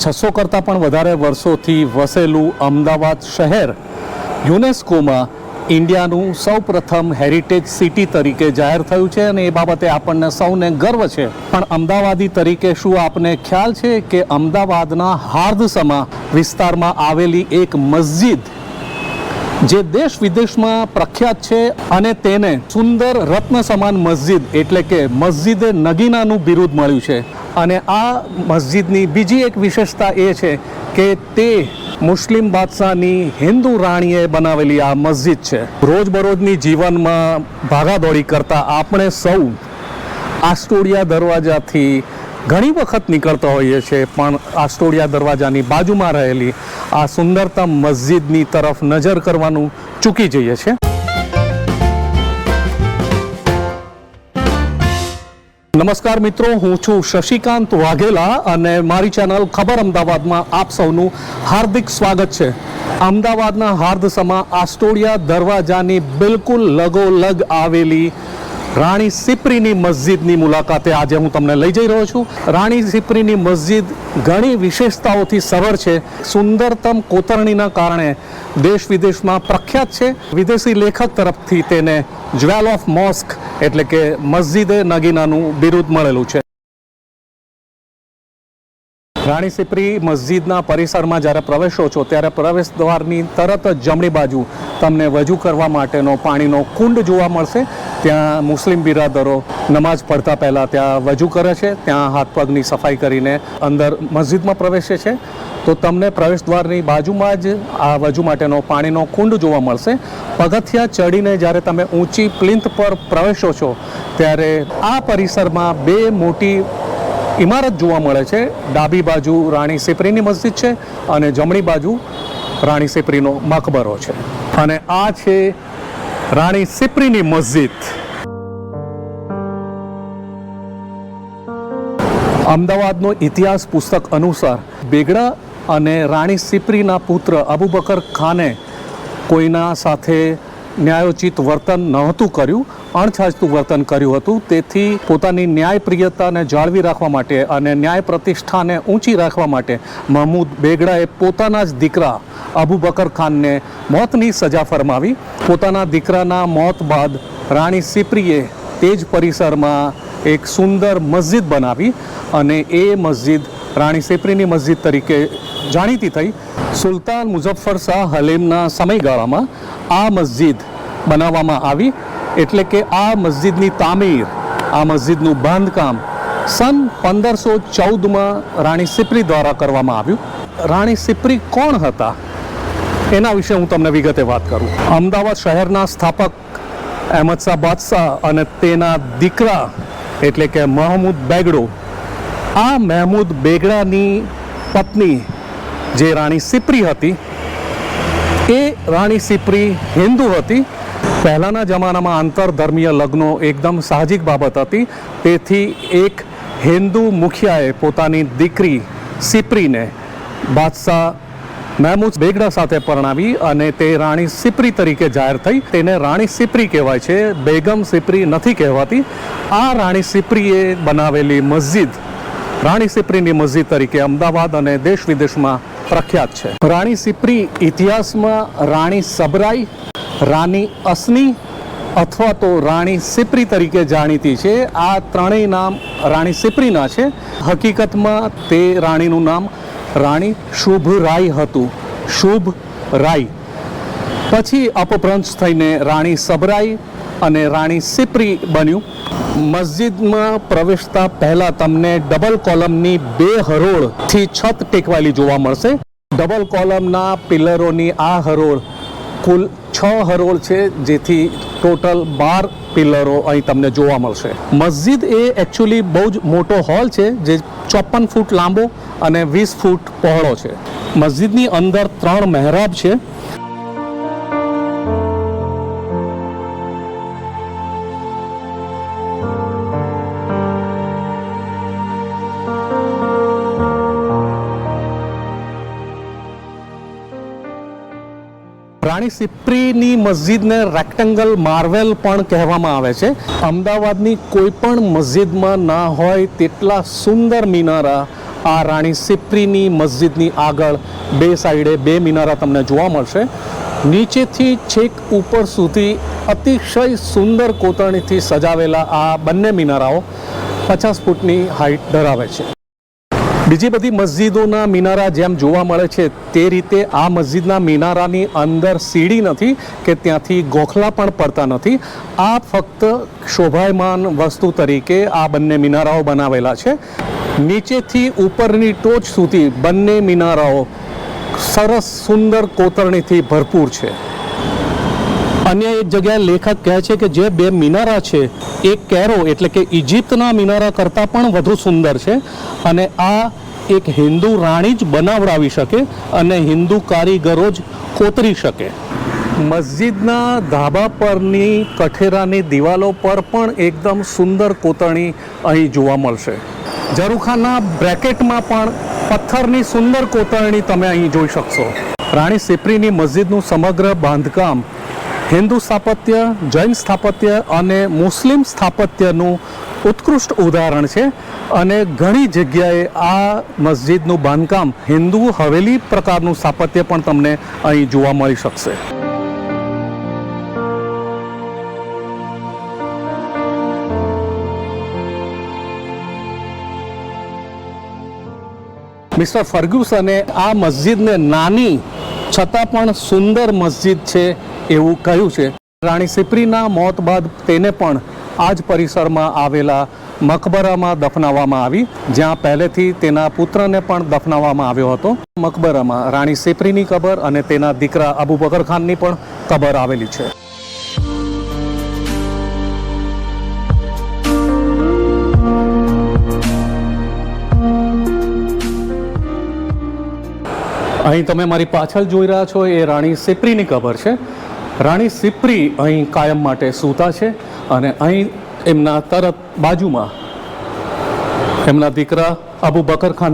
600 કરતાં પણ વધારે વર્ષોથી વસેલું અમદાવાદ શહેર યુનેસ્કોમાં ઇન્ડિયાનું સૌપ્રથમ હેરિટેજ સિટી તરીકે જાહેર થયું છે અને એ બાબતે આપણને સૌને ગર્વ છે. પણ અમદાવાદી તરીકે શું આપને ખ્યાલ છે કે અમદાવાદના હાર્દસમા વિસ્તારમાં આવેલી એક મસ્જિદ જે દેશ વિદેશમાં પ્રખ્યાત છે અને તેને સુંદર રત્ન સમાન મસ્જિદ એટલે કે મસ્જિદે નગીનાનું બિરુદ મળ્યું છે. અને આ મસ્જિદની બીજી એક વિશેષતા એ છે કે તે મુસ્લિમ બાદશાહની હિન્દુ રાણીએ બનાવેલી આ મસ્જિદ છે. રોજબરોજની જીવનમાં ભાગાદોડી કરતા આપણે સૌ આસ્ટોડિયા દરવાજાથી ઘણી વખત નીકળતા હોઈએ છીએ, પણ આસ્ટોડિયા દરવાજાની બાજુમાં રહેલી આ સુંદરતમ મસ્જિદની તરફ નજર કરવાનું ચૂકી જઈએ છીએ. નમસ્કાર મિત્રો, હું છું શશિકાંત વાઘેલા અને મારી ચેનલ ખબર અમદાવાદમાં આપ સૌનું હાર્દિક સ્વાગત છે. અમદાવાદના હાર્દસમાં આસ્ટોડિયા દરવાજાની બિલકુલ લગોલગ આવેલી રાણી સિપ્રીની મસ્જિદની મુલાકાતે આજે હું તમને લઈ જઈ રહ્યો છું. રાણી સિપ્રીની મસ્જિદ ઘણી વિશેષતાઓથી સભર છે. સુંદરતમ કોતરણીના કારણે દેશ વિદેશમાં પ્રખ્યાત છે. વિદેશી લેખક તરફથી તેને જ્વેલ ઓફ મોસ્ક એટલે કે મસ્જિદે નગીનાનું બિરુદ મળેલું છે. રાણી સિપ્રી મસ્જિદના પરિસરમાં જ્યારે પ્રવેશો છો ત્યારે પ્રવેશ દ્વારની તરત જ જમણી બાજુ તમને વજૂ કરવા માટેનો પાણીનો કુંડ જોવા મળશે. ત્યાં મુસ્લિમ બિરાદરો નમાઝ પડતા પહેલાં ત્યાં વજૂ કરે છે, ત્યાં હાથ પગની સફાઈ કરીને અંદર મસ્જિદમાં પ્રવેશે છે. તો તમને પ્રવેશ દ્વારની બાજુમાં જ આ વજૂ માટેનો પાણીનો કુંડ જોવા મળશે. પગથિયા ચડીને જ્યારે તમે ઊંચી પ્લિન્થ પર પ્રવેશો છો ત્યારે આ પરિસરમાં બે મોટી ઇમારત જોવા મળે છે. ડાબી બાજુ રાણી સિપ્રીની મસ્જિદ છે અને જમણી બાજુ રાણી સિપ્રીનો મકબરો છે. અને આ છે રાણી સિપ્રીની મસ્જિદ. અમદાવાદનો ઇતિહાસ પુસ્તક અનુસાર બેગડા અને રાણી સિપ્રીના પુત્ર અબુબકર ખાને કોઈના સાથે ન્યાયોચિત વર્તન નહોતું કર્યું, અણછાજતું વર્તન કર્યું હતું. તેથી પોતાની ન્યાયપ્રિયતાને જાળવી રાખવા માટે અને ન્યાય પ્રતિષ્ઠાને ઊંચી રાખવા માટે મહમૂદ બેગડાએ પોતાના જ દીકરા અબુબકર ખાનને મોતની સજા ફરમાવી. પોતાના દીકરાના મોત બાદ રાણી સિપ્રીએ તે જ પરિસરમાં એક સુંદર મસ્જિદ બનાવી અને એ મસ્જિદ રાણી સિપ્રીની મસ્જિદ તરીકે જાણીતી થઈ. સુલતાન મુઝફ્ફર શાહ હલીમના સમયગાળામાં આ મસ્જિદ બનાવવામાં આવી. એટલે કે આ મસ્જિદની તામીર, આ મસ્જિદનું બાંધકામ સન 1514માં રાણી સિપ્રી દ્વારા કરવામાં આવ્યું. રાણી સિપ્રી કોણ હતા એના વિશે હું તમને વિગતે વાત કરું. અમદાવાદ શહેરના સ્થાપક અહેમદ શાહ બાદશાહ અને તેના દીકરા એટલે કે મહમૂદ બેગડો, આ મહમૂદ બેગડાની પત્ની જે રાણી સિપ્રી હતી એ રાણી સિપ્રી હિન્દુ હતી. પહેલાંના જમાનામાં આંતરધર્મીય લગ્નો એકદમ સાહજિક બાબત હતી. તેથી એક હિન્દુ મુખિયાએ પોતાની દીકરી સિપ્રીને બાદશાહ મહેમૂદ બેગડા સાથે પરણાવી અને તે રાણી સિપ્રી તરીકે જાહેર થઈ. તેને રાણી સિપ્રી કહેવાય છે, બેગમ સિપ્રી નથી કહેવાતી. આ રાણી સિપ્રીએ બનાવેલી મસ્જિદ રાણી સિપ્રીની મસ્જિદ તરીકે અમદાવાદ અને દેશ વિદેશમાં પ્રખ્યાત છે. રાણી સિપ્રી ઇતિહાસમાં રાણી સબરાઈ, રાની અસની અથવા તો રાણી સિપ્રી તરીકે જાણીતી છે. આ ત્રણેય નામ રાણી સિપ્રીના છે. હકીકતમાં તે રાણીનું નામ રાણી શુભ રાય હતું, શુભ રાય. પછી અપભ્રંશ થઈને રાણી સબરાઈ અને રાણી સિપ્રી બન્યું. મસ્જિદમાં પ્રવેશતા પહેલાં તમને ડબલ કોલમની 2 હરોળથી છત ટેકવાયેલી જોવા મળશે. ડબલ કોલમના પિલરોની આ હરોળ કુલ 6 હરોળ છે, જેથી ટોટલ 12 પિલરો અહીં તમને જોવા મળશે. મસ્જિદ એ એકચ્યુઅલી બહુ જ મોટો હોલ છે જે 54 ફૂટ લાંબો અને 20 ફૂટ પહોળો છે. મસ્જિદની અંદર 3 મહેરાબ છે. રાણી સિપ્રીની મસ્જિદને રેક્ટેંગલ માર્વેલ પણ કહેવામાં આવે છે. અમદાવાદની કોઈ પણ મસ્જિદમાં ના હોય તેટલા સુંદર મિનારા આ રાણી સિપ્રીની મસ્જિદની આગળ બે સાઈડે બે મિનારા તમને જોવા મળશે. નીચેથી છેક ઉપર સુધી અતિશય સુંદર કોતરણીથી સજાવેલા આ બંને મિનારાઓ 50 ફૂટની હાઈટ ધરાવે છે. બીજી બધી મસ્જિદોના મિનારા જેમ જોવા મળે છે તે રીતે આ મસ્જિદના મિનારાની અંદર સીડી નથી કે ત્યાંથી ગોખલા પણ પડતા નથી. આ ફક્ત શોભાયમાન વસ્તુ તરીકે આ બંને મિનારાઓ બનાવેલા છે. નીચેથી ઉપરની ટોચ સુધી બંને મિનારાઓ સરસ સુંદર કોતરણીથી ભરપૂર છે. અન્ય એક જગ્યાએ લેખક કહે છે કે જે બે મિનારા છે એ કેરો એટલે કે ઇજિપ્તના મિનારા કરતાં પણ વધુ સુંદર છે અને આ એક હિન્દુ રાણી જ બનાવડાવી શકે અને હિન્દુ કારીગરો જ કોતરી શકે. મસ્જિદના ધાબા પરની કઠેરાની દિવાલો પર પણ એકદમ સુંદર કોતરણી અહીં જોવા મળશે. ઝરૂખાના બ્રેકેટમાં પણ પથ્થરની સુંદર કોતરણી તમે અહીં જોઈ શકશો. રાણી સિપ્રીની મસ્જિદનું સમગ્ર બાંધકામ હિન્દુ સ્થાપત્ય, જૈન સ્થાપત્ય અને મુસ્લિમ સ્થાપત્યનું ઉત્કૃષ્ટ ઉદાહરણ છે અને ઘણી જગ્યાએ આ મસ્જિદનું બાંધકામ હિન્દુ હવેલી પ્રકારનું સ્થાપત્ય પણ તમને અહીં જોવા મળી શકશે. મિસ્ટર ફર્ગ્યુસને આ મસ્જિદને નાની છતાં પણ સુંદર મસ્જિદ છે એવું કહ્યું છે. રાણી સિપ્રીના મોત બાદ તેને પણ આ જ પરિસરમાં આવેલા મકબરામાં દફનાવવામાં આવી, જ્યાં પહેલેથી તેના પુત્રને પણ દફનાવવામાં આવ્યો હતો. મકબરામાં રાણી સિપ્રીની કબર અને તેના દીકરા અબુ બકર ખાનની પણ કબર આવેલી છે. અહીં તમે મારી પાછળ જોઈ રહ્યા છો એ રાણી સિપ્રીની કબર છે. રાણી સિપ્રી અહીં કાયમ માટે સૂતા છે અને અહીં એમના તરત બાજુમાં એમના દીકરા અબુ બકર ખાન.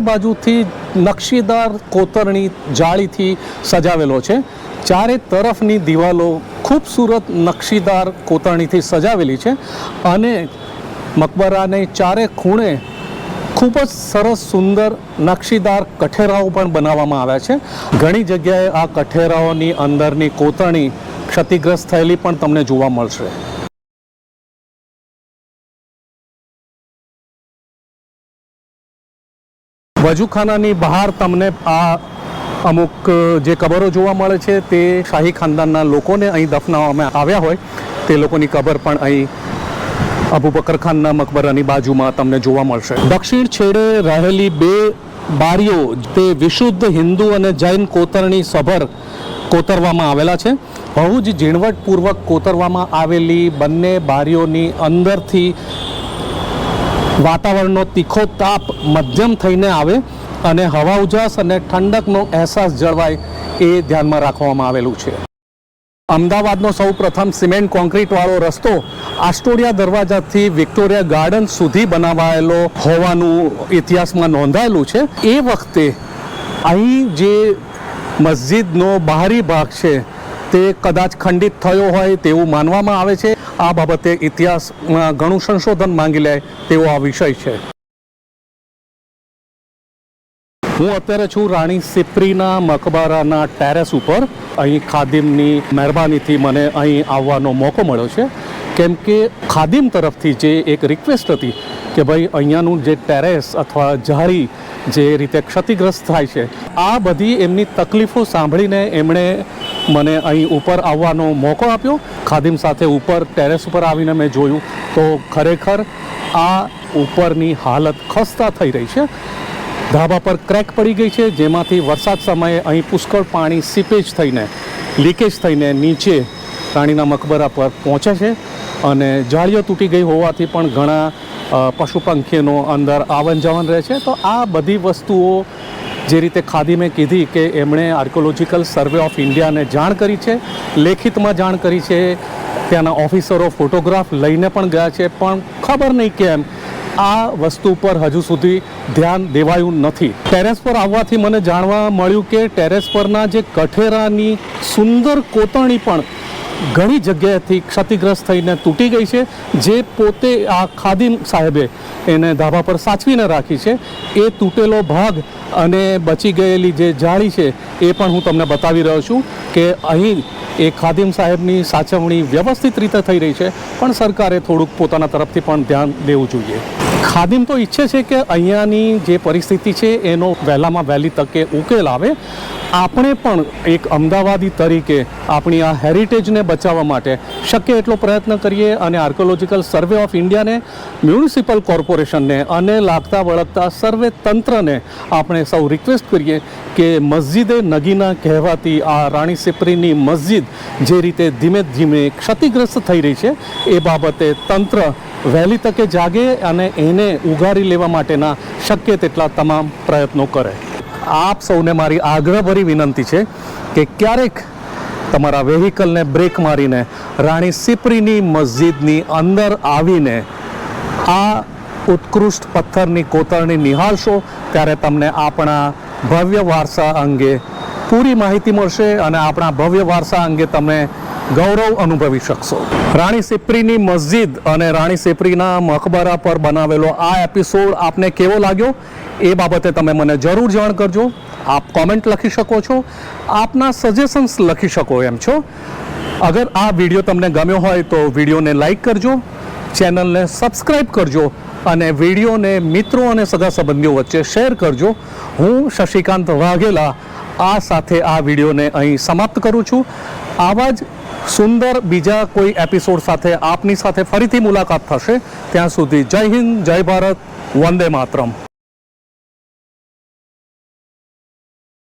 બાજુથી નકશીદાર કોતરણી જાળીથી સજાવેલો છે. ચારે તરફની દિવાલો ખૂબસૂરત નકશીદાર કોતરણીથી સજાવેલી છે અને મકબરાને ચારે ખૂણે ખૂબ જ સરસ સુંદર નકશીદાર કઠેરાઓ પણ બનાવવામાં આવ્યા છે. ઘણી જગ્યાએ આ કઠેરાઓની અંદરની કોતરણી ક્ષતિગ્રસ્ત થયેલી પણ તમને જોવા મળશે. વજૂખાનાની બહાર તમને આ અમુક જે કબરો જોવા મળે છે તે શાહી ખાનદાનના લોકોને અહીં દફનાવવામાં આવ્યા હોય તે લોકોની કબર પણ અહીં અબુ બકર ખાનના મકબરાની બાજુમાં તમને જોવા મળશે. દક્ષિણ છેડે રહેલી બે બારીઓ તે વિશુદ્ધ હિન્દુ અને જૈન કોતરણી સભર કોતરવામાં આવેલા છે. બહુ જ ઝીણવટપૂર્વક કોતરવામાં આવેલી બંને બારીઓની અંદરથી વાતાવરણનો તીખો તાપ મધ્યમ થઈને આવે અને હવા ઉજાસ અને ઠંડકનો અહેસાસ જળવાય એ ધ્યાનમાં રાખવામાં આવેલું છે. અમદાવાદનો સૌ પ્રથમ સિમેન્ટ કોન્ક્રીટવાળો રસ્તો આસ્ટોડિયા દરવાજાથી વિક્ટોરિયા ગાર્ડન સુધી બનાવાયેલો હોવાનું ઇતિહાસમાં નોંધાયેલું છે. એ વખતે અહીં જે મસ્જિદનો બહારી ભાગ છે તે કદાચ ખંડિત થયો હોય તેવું માનવામાં આવે છે. આ બાબતે ઇતિહાસમાં ઘણું સંશોધન માંગી લે તેવો આ વિષય છે. હું અત્યારે છું રાણી સિપ્રીના મકબરાના ટેરેસ ઉપર. અહીં ખાદિમની મહેરબાનીથી મને અહીં આવવાનો મોકો મળ્યો છે, કેમ કે ખાદિમ તરફથી જે એક રિક્વેસ્ટ હતી કે ભાઈ અહીંયાનું જે ટેરેસ અથવા જાળી જે રીતે ક્ષતિગ્રસ્ત થાય છે, આ બધી એમની તકલીફો સાંભળીને એમણે મને અહીં ઉપર આવવાનો મોકો આપ્યો. ખાદિમ સાથે ઉપર ટેરેસ ઉપર આવીને મેં જોયું તો ખરેખર આ ઉપરની હાલત ખસ્તા થઈ રહી છે. ધાબા પર ક્રેક પડી ગઈ છે, જેમાંથી વરસાદ સમયે અહીં પુષ્કળ પાણી સીપેજ થઈને લીકેજ થઈને નીચે રાણીના મકબરા પર પહોંચે છે અને જાળીઓ તૂટી ગઈ હોવાથી પણ ઘણા પશુ પંખીનો અંદર આવન જાવન રહે છે. તો આ બધી વસ્તુઓ જે રીતે ખાદિમે કીધી કે એમણે આર્કોલોજીકલ સર્વે ઓફ ઇન્ડિયાને જાણ કરી છે, લેખિતમાં જાણ કરી છે, ત્યાંના ઓફિસરો ફોટોગ્રાફ લઈને પણ ગયા છે, પણ ખબર નહીં કેમ આ વસ્તુ પર હજુ સુધી ધ્યાન દેવાયું નથી. ટેરેસ પર આવવાથી મને જાણવા મળ્યું કે ટેરેસ પરના જે કઠેરાની સુંદર કોતરણી પણ ઘણી જગ્યાએથી ક્ષતિગ્રસ્ત થઈને તૂટી ગઈ છે, જે પોતે આ ખાદિમ સાહેબે એને ધાબા પર સાચવીને રાખી છે. એ તૂટેલો ભાગ અને બચી ગયેલી જે જાળી છે એ પણ હું તમને બતાવી રહ્યો છું કે અહીં એ ખાદિમ સાહેબની સાચવણી વ્યવસ્થિત રીતે થઈ રહી છે, પણ સરકારે થોડુંક પોતાના તરફથી પણ ધ્યાન દેવું જોઈએ. ખાદિમ તો ઈચ્છે છે કે અહીંયાની જે પરિસ્થિતિ છે એનો વહેલામાં વહેલી તકે ઉકેલ આવે. આપણે પણ એક અમદાવાદી તરીકે આપણી આ હેરિટેજને બચાવવા માટે શક્ય એટલો પ્રયત્ન કરીએ અને આર્કોલોજીકલ સર્વે ઓફ ઇન્ડિયાને, મ્યુનિસિપલ કોર્પોરેશનને અને લાગતા વળગતા સર્વે તંત્રને આપણે સૌ રિક્વેસ્ટ કરીએ કે મસ્જિદે નગીના કહેવાતી આ રાણી સિપ્રીની મસ્જિદ જે રીતે ધીમે ધીમે ક્ષતિગ્રસ્ત થઈ રહી છે એ બાબતે તંત્ર વહેલી તકે જાગે અને એને ઉગારી લેવા માટેના શક્ય તેટલા તમામ પ્રયત્નો કરે. આપ સૌને મારી આગ્રહભરી વિનંતી છે કે ક્યારેક તમારા વેહિકલને બ્રેક મારીને રાણી સિપ્રીની મસ્જિદની અંદર આવીને આ ઉત્કૃષ્ટ પથ્થરની કોતરણી નિહાળશો ત્યારે તમને આપણા ભવ્ય વારસા અંગે પૂરી માહિતી મળશે અને આપણા ભવ્ય વારસા અંગે તમે ગૌરવ અનુભવી શકશો. રાણી સિપ્રીની મસ્જિદ અને રાણી સિપ્રીના મકબરા પર બનાવેલો આ એપિસોડ આપને કેવો લાગ્યો એ બાબતે તમે મને જરૂર જાણ કરજો. આપ કોમેન્ટ લખી શકો છો, આપના સજેશન્સ લખી શકો એમ છો. અગર આ વિડીયો તમને ગમ્યો હોય તો વિડીયોને લાઈક કરજો, ચેનલને સબસ્ક્રાઈબ કરજો અને વિડીયોને મિત્રો અને સગા સંબંધીઓ વચ્ચે શેર કરજો. હું શશિકાંત વાઘેલા આ સાથે આ વિડીયોને અહીં સમાપ્ત કરું છું. આવા જ સુંદર બીજા કોઈ એપિસોડ સાથે આપની સાથે ફરીથી મુલાકાત થશે. ત્યાં સુધી જય હિન્દ, જય ભારત, વંદે માતરમ.